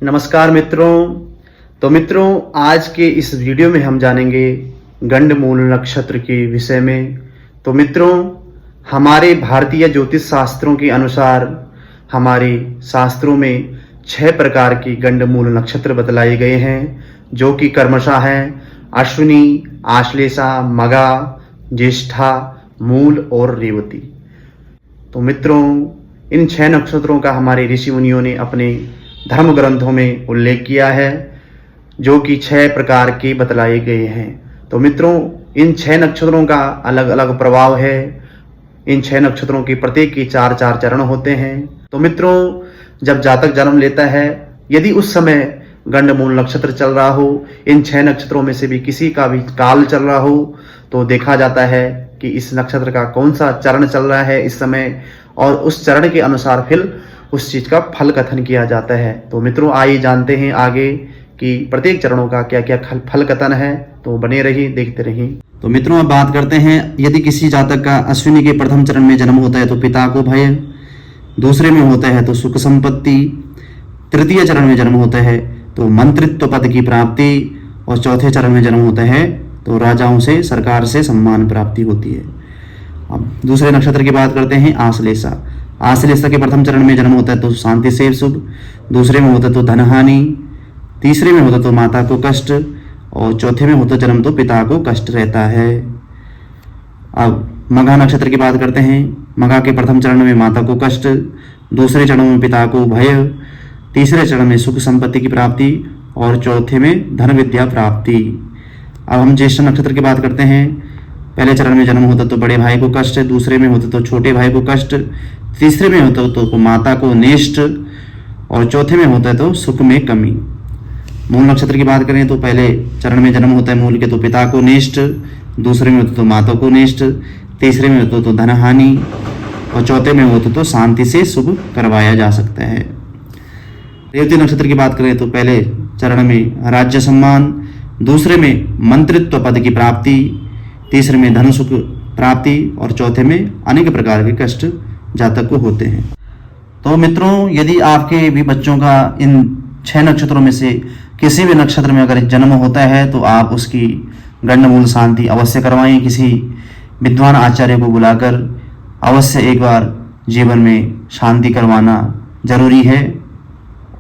नमस्कार मित्रों। तो मित्रों, आज के इस वीडियो में हम जानेंगे गंडमूल नक्षत्र के विषय में। तो मित्रों, हमारे भारतीय ज्योतिष शास्त्रों के अनुसार हमारे शास्त्रों में 6 प्रकार के गंडमूल नक्षत्र बतलाए गए हैं, जो कि क्रमशः हैं अश्विनी, आश्लेषा, मगा, ज्येष्ठा, मूल और रेवती। तो मित्रों, इन 6 नक्षत्रों का हमारे ऋषि मुनियों ने अपने धर्म ग्रंथों में उल्लेख किया है, जो कि 6 प्रकार के बतलाए गए हैं। तो मित्रों, इन 6 नक्षत्रों का अलग अलग प्रभाव है। इन 6 नक्षत्रों के प्रत्येक के 4-4 चरण होते हैं। तो मित्रों, जब जातक जन्म लेता है, यदि उस समय गंडमूल नक्षत्र चल रहा हो, इन 6 नक्षत्रों में से भी किसी का भी काल चल रहा हो, तो देखा जाता है कि इस नक्षत्र का कौन सा चरण चल रहा है इस समय, और उस चरण के अनुसार फिर उस चीज का फल कथन किया जाता है। तो मित्रों, आइए जानते हैं आगे कि प्रत्येक चरणों का क्या क्या फल कथन है। तो बने रहिए, देखते रहिए। तो मित्रों, अब बात करते हैं, यदि किसी जातक का अश्विनी के प्रथम चरण में जन्म होता है तो पिता को भय, दूसरे में होता है तो सुख संपत्ति, तृतीय चरण में जन्म होता है तो मंत्रित्व पद की प्राप्ति, और चौथे चरण में जन्म होता है तो राजाओं से, सरकार से सम्मान प्राप्ति होती है। अब दूसरे नक्षत्र की बात करते हैं, आश्लेषा। आश्लेषा के प्रथम चरण में जन्म होता है तो शांति से शुभ, दूसरे में होता है तो धनहानि, तीसरे में होता तो माता को कष्ट, और चौथे में होता जन्म तो पिता को कष्ट रहता है। अब मघा नक्षत्र की बात करते हैं। मघा के प्रथम चरण में माता को कष्ट, दूसरे चरण में पिता को भय, तीसरे चरण में सुख संपत्ति की प्राप्ति, और चौथे में धन विद्या प्राप्ति। अब हम ज्येष्ठ नक्षत्र की बात करते हैं। पहले चरण में जन्म होता तो बड़े भाई को कष्ट, दूसरे में होता तो छोटे भाई को कष्ट, तीसरे में होता तो माता को नेष्ट, और चौथे में होता है तो सुख में कमी। मूल नक्षत्र की बात करें तो पहले चरण में जन्म होता है मूल के तो पिता को नेष्ट, दूसरे में होता तो माता को नेष्ट, तीसरे में होता तो धन हानि, और चौथे में होता तो शांति से शुभ करवाया जा सकता है। रेवती नक्षत्र की बात करें तो पहले चरण में राज्य सम्मान, दूसरे में मंत्रित्व पद की प्राप्ति, तीसरे में धन सुख प्राप्ति, और चौथे में अनेक प्रकार के कष्ट जातक को होते हैं। तो मित्रों, यदि आपके भी बच्चों का इन 6 नक्षत्रों में से किसी भी नक्षत्र में अगर जन्म होता है तो आप उसकी गंडमूल शांति अवश्य करवाएं। किसी विद्वान आचार्य को बुलाकर अवश्य एक बार जीवन में शांति करवाना जरूरी है।